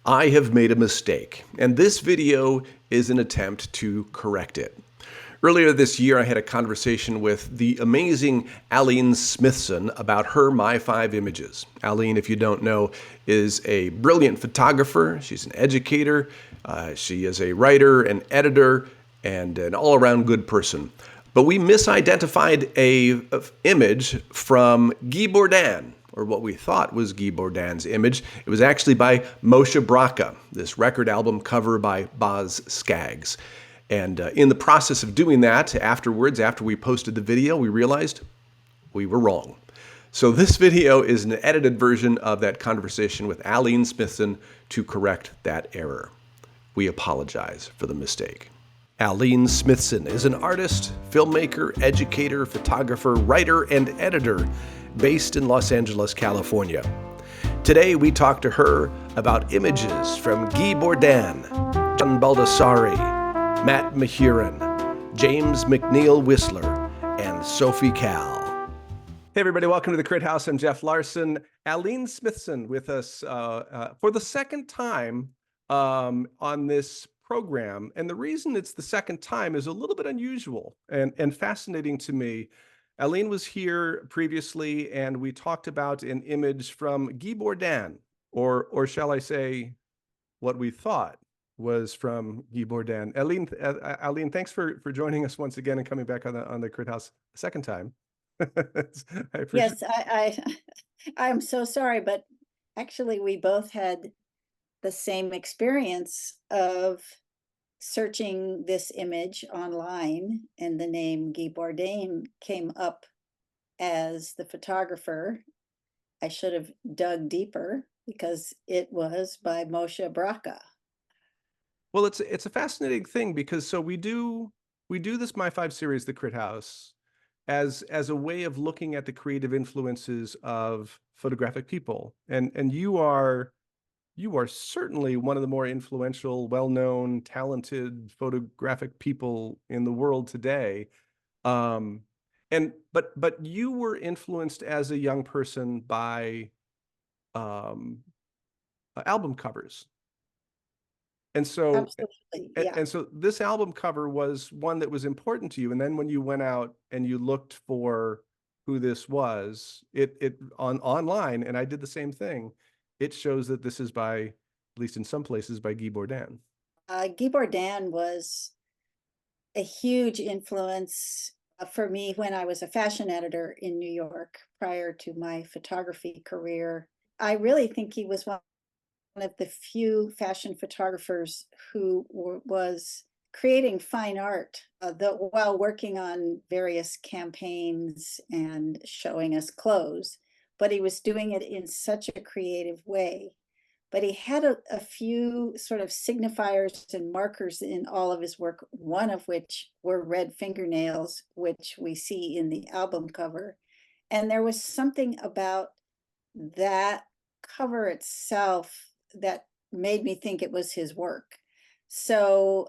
I have made a mistake, and this video is an attempt to correct it. Earlier this year, I had a conversation with the amazing Aline Smithson about her MyFIVE images. Aline, if you don't know, is a brilliant photographer. She's an educator. She is a writer, an editor, and an all-around good person. But we misidentified a image from Guy Bourdin, or what we thought was Guy Bourdin's image. It was actually by Moshe Bracha, this record album cover by Boz Scaggs. And in the process of doing that, afterwards, after we posted the video, we realized we were wrong. So this video is an edited version of that conversation with Aline Smithson to correct that error. We apologize for the mistake. Aline Smithson is an artist, filmmaker, educator, photographer, writer, and editor based in Los Angeles, California. Today we talk to her about images from Guy Bourdin, John Baldessari, Matt Mahurin, James McNeill Whistler, and Sophie Cal. Hey everybody, welcome to the Crit House. I'm Jeff Larson. Aline Smithson with us for the second time on this program. And the reason it's the second time is a little bit unusual and fascinating to me. Aline was here previously, and we talked about an image from Guy Bourdin, or shall I say, what we thought was from Guy Bourdin. Aline, thanks for joining us once again and coming back on the Crit House a second time. I appreciate. Yes, I'm so sorry, but actually we both had the same experience of searching this image online, and the name Guy Bourdin came up as the photographer. I should have dug deeper because it was by Moshe Bracha. Well, it's a fascinating thing because so we do this MyFIVE series, the Crit House, as a way of looking at the creative influences of photographic people, and you are certainly one of the more influential, well-known, talented photographic people in the world today. But you were influenced as a young person by album covers. And so, Absolutely, yeah. and so this album cover was one that was important to you. And then when you went out and you looked for who this was, it online, and I did the same thing. It shows that this is by, at least in some places, by Guy Bourdin. Guy Bourdin was a huge influence for me when I was a fashion editor in New York prior to my photography career. I really think he was one of the few fashion photographers who was creating fine art while working on various campaigns and showing us clothes, but he was doing it in such a creative way. But he had a few sort of signifiers and markers in all of his work, one of which were red fingernails, which we see in the album cover. And there was something about that cover itself that made me think it was his work. So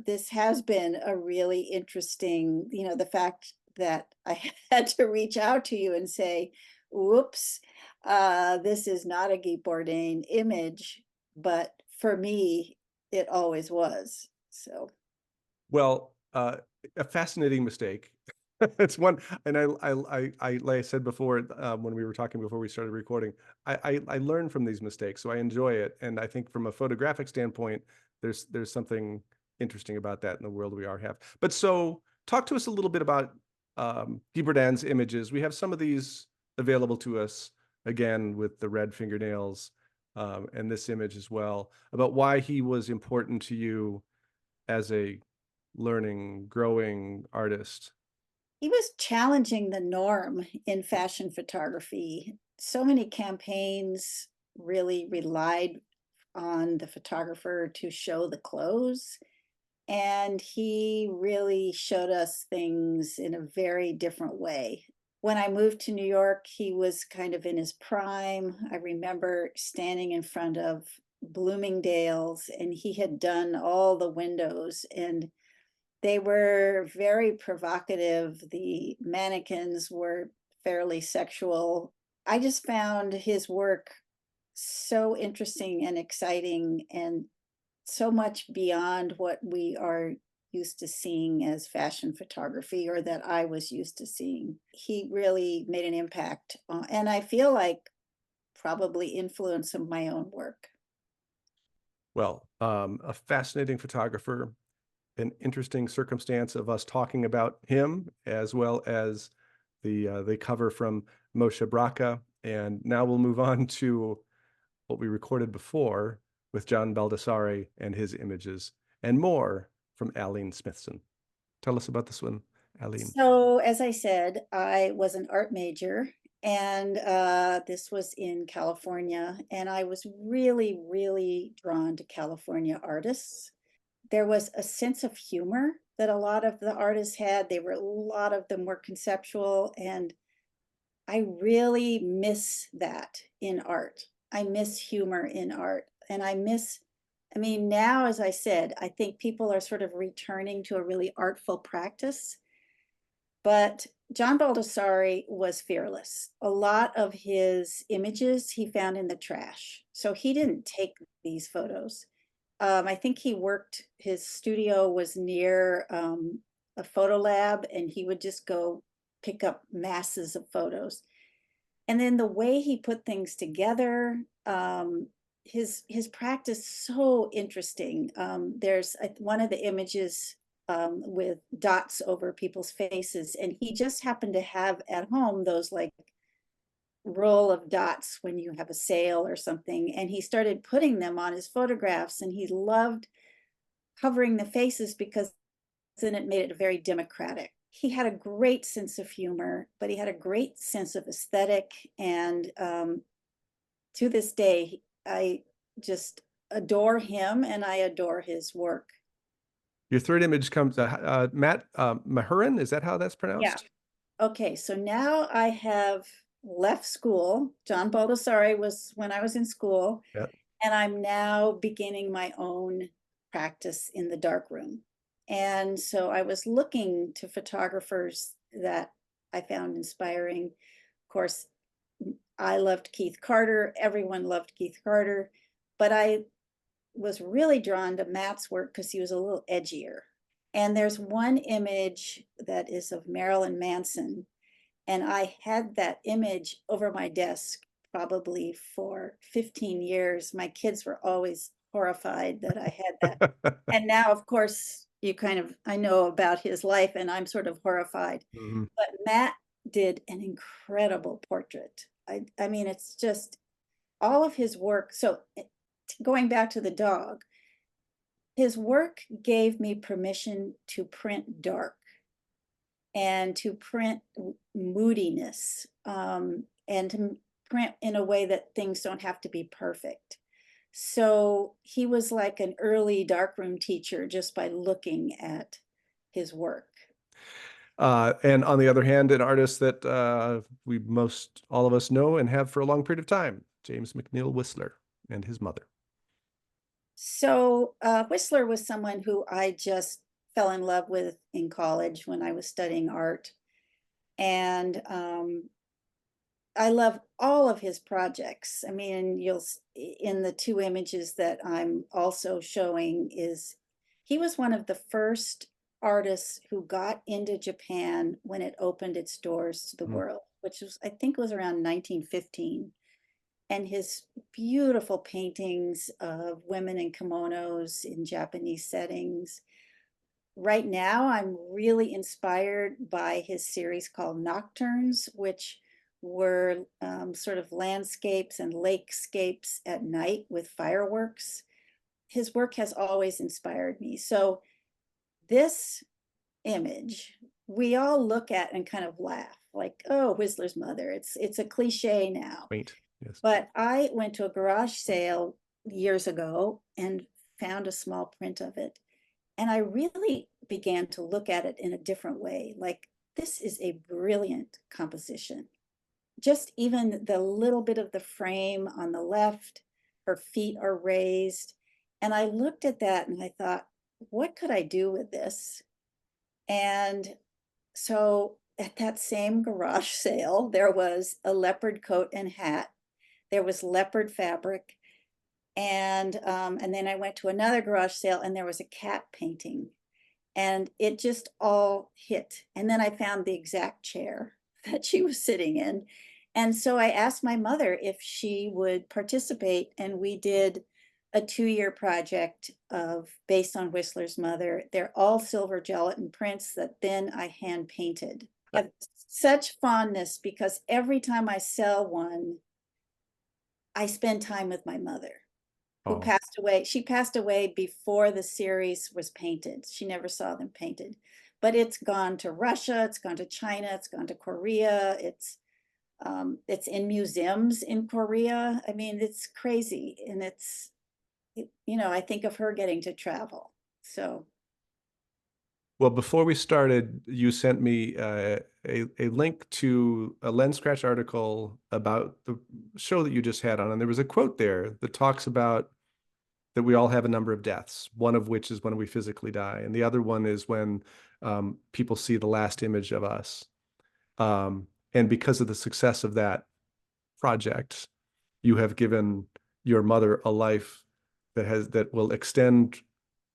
this has been a really interesting, the fact that I had to reach out to you and say, whoops, this is not a Guy Bourdin image, but for me, it always was. So, Well, a fascinating mistake. It's one, and I like I said before, when we were talking before we started recording, I learn from these mistakes, so I enjoy it. And I think from a photographic standpoint, there's something interesting about that in the world we have. But so talk to us a little bit about Guy Bourdin's images. We have some of these available to us, again, with the red fingernails, and this image as well, about why he was important to you as a learning, growing artist. he was challenging the norm in fashion photography. So many campaigns really relied on the photographer to show the clothes. And he really showed us things in a very different way. When I moved to New York, he was kind of in his prime. I remember standing in front of Bloomingdale's, and he had done all the windows, and they were very provocative. The mannequins were fairly sexual. I just found his work so interesting and exciting and so much beyond what we are used to seeing as fashion photography or that I was used to seeing. He really made an impact, and I feel like probably influenced some of my own work. Well, a fascinating photographer, an interesting circumstance of us talking about him, as well as the cover from Moshe Bracha. And now we'll move on to what we recorded before with John Baldessari and his images, and more from Aline Smithson. Tell us about this one, Aline. So, as I said, I was an art major, and this was in California, and I was really, really drawn to California artists. There was a sense of humor that a lot of the artists had. A lot of them were conceptual, and I really miss that in art. I miss humor in art, and I mean, now, as I said, I think people are sort of returning to a really artful practice. But John Baldessari was fearless. A lot of his images he found in the trash. So he didn't take these photos. I think his studio was near a photo lab, and he would just go pick up masses of photos. And then the way he put things together, his practice so interesting. There's one of the images with dots over people's faces, and he just happened to have at home those like roll of dots when you have a sale or something, and he started putting them on his photographs, and he loved covering the faces because then it made it very democratic. He had a great sense of humor, but he had a great sense of aesthetic. And to this day, I just adore him and I adore his work. Your third image comes, Matt Mahurin, is that how that's Yeah. pronounced? Okay, so now I have left school. John Baldessari was when I was in school, Yeah. and I'm now beginning my own practice in the darkroom. And so I was looking to photographers that I found inspiring. Of course, I loved Keith Carter. Everyone loved Keith Carter, but I was really drawn to Matt's work because he was a little edgier. And there's one image that is of Marilyn Manson, and I had that image over my desk probably for 15 years. My kids were always horrified that I had that. And now, of course, I know about his life and I'm sort of horrified. Mhm. But Matt did an incredible portrait. I mean, it's just all of his work. So going back to the dog, his work gave me permission to print dark and to print moodiness, and to print in a way that things don't have to be perfect. So he was like an early darkroom teacher just by looking at his work. And on the other hand, an artist that all of us know and have for a long period of time, James McNeill Whistler and his mother. So Whistler was someone who I just fell in love with in college when I was studying art. And I love all of his projects. I mean, in the two images that I'm also showing he was one of the first artists who got into Japan when it opened its doors to the Mm. world, which was, I think it was around 1915. And his beautiful paintings of women in kimonos in Japanese settings. Right now, I'm really inspired by his series called Nocturnes, which were sort of landscapes and lakescapes at night with fireworks. His work has always inspired me. So this image, we all look at and kind of laugh, like, oh, Whistler's mother. It's a cliche now. Quaint, yes. But I went to a garage sale years ago and found a small print of it. And I really began to look at it in a different way. Like, this is a brilliant composition. Just even the little bit of the frame on the left, her feet are raised. And I looked at that and I thought, what could I do with this? And so at that same garage sale, there was a leopard coat and hat there was leopard fabric, and then I went to another garage sale and there was a cat painting, and it just all hit. And then I found the exact chair that she was sitting in. And so I asked my mother if she would participate, and we did a 2-year project of based on Whistler's mother. They're all silver gelatin prints that then I hand painted. I have such fondness because every time I sell one, I spend time with my mother, who Oh, passed away. She passed away before the series was painted. She never saw them painted, but it's gone to Russia, it's gone to China, it's gone to Korea, it's in museums in Korea. I mean, it's crazy, and I think of her getting to travel. So, well, before we started, you sent me a link to a Lens Scratch article about the show that you just had on, and there was a quote there that talks about that we all have a number of deaths, one of which is when we physically die, and the other one is when people see the last image of us. And because of the success of that project, you have given your mother a life that will extend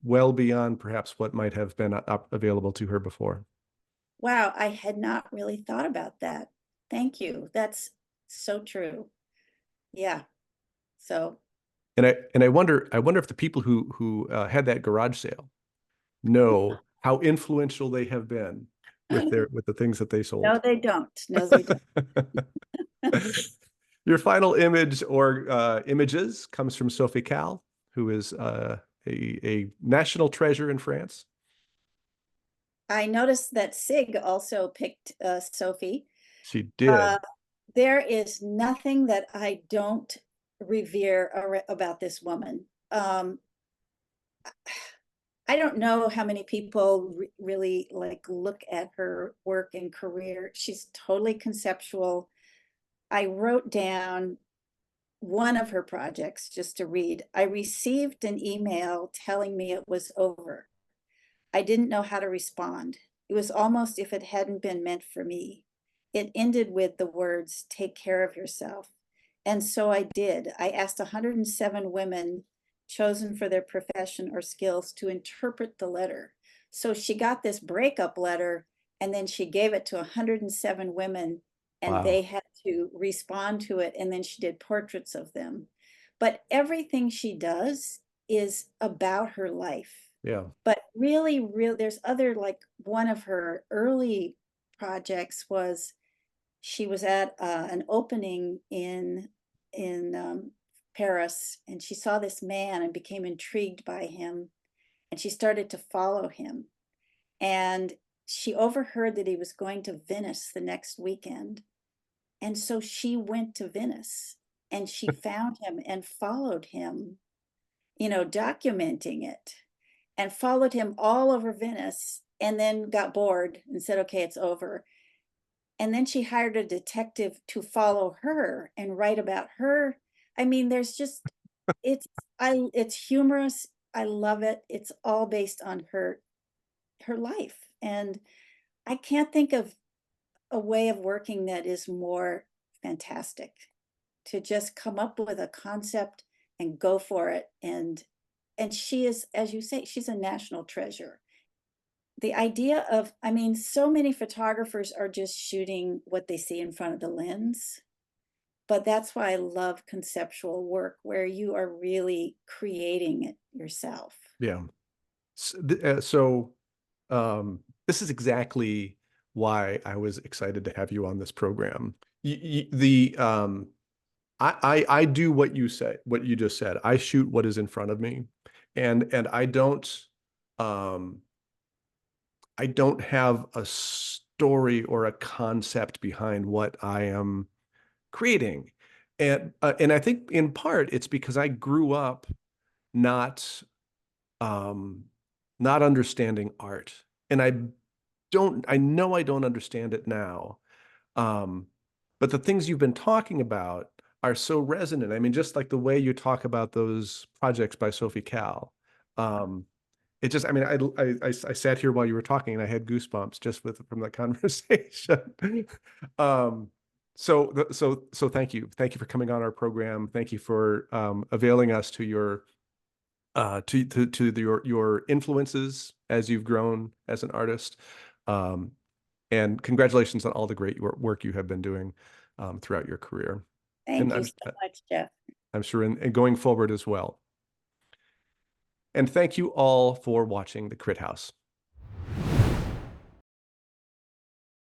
well beyond perhaps what might have been available to her before. wow, I had not really thought about that. Thank you. That's so true. Yeah. So, And I wonder if the people who had that garage sale know how influential they have been with the things that they no, sold. they don't. No, they don't. Your final image or images comes from Sophie Calle, who is a national treasure in France. I noticed that Sig also picked Sophie. She Uh, did. there is nothing that I don't revere about this woman. I don't know how many people really like look at her work and career. She's totally conceptual. I wrote down one of her projects just to read. I received an email telling me it was over. I didn't know how to respond. It was almost if it hadn't been meant for me. It ended with the words, "Take care of yourself." And so I did. I asked 107 women chosen for their profession or skills to interpret the letter. So she got this breakup letter, and then she gave it to 107 women, and they Wow. had to respond to it. And then she did portraits of them. But everything she does is about her life. Yeah. But really, there's other, like one of her early projects was she was at an opening in Paris, and she saw this man and became intrigued by him, and she started to follow him. And she overheard that he was going to Venice the next weekend, and so she went to Venice and she found him and followed him, documenting it, and followed him all over Venice, and then got bored and said, okay, it's over. And then she hired a detective to follow her and write about her. I mean, there's just it's humorous. I love it. It's all based on her life. And I can't think of a way of working that is more fantastic, to just come up with a concept and go for it. And she is, as you say, she's a national treasure. The idea of, I mean, so many photographers are just shooting what they see in front of the lens, but that's why I love conceptual work where you are really creating it yourself. Yeah. So this is exactly why I was excited to have you on this program. I do what you say, what you just said. I shoot what is in front of me, and um I don't have a story or a concept behind what I am creating. And I think in part it's because I grew up not um not understanding art. And I know I don't understand it now. Um, but the things you've been talking about are so resonant. I mean, just like the way you talk about those projects by Sophie Calle. Um, it just, I mean, I sat here while you were talking and I had goosebumps just from the conversation. Um, So thank you. Thank you for coming on our program. Thank you for availing us to your your influences as you've grown as an artist. Um, and congratulations on all the great work you have been doing throughout your career. And Thank you so much, Jeff. I'm sure in going forward as well. And thank you all for watching The Crit House.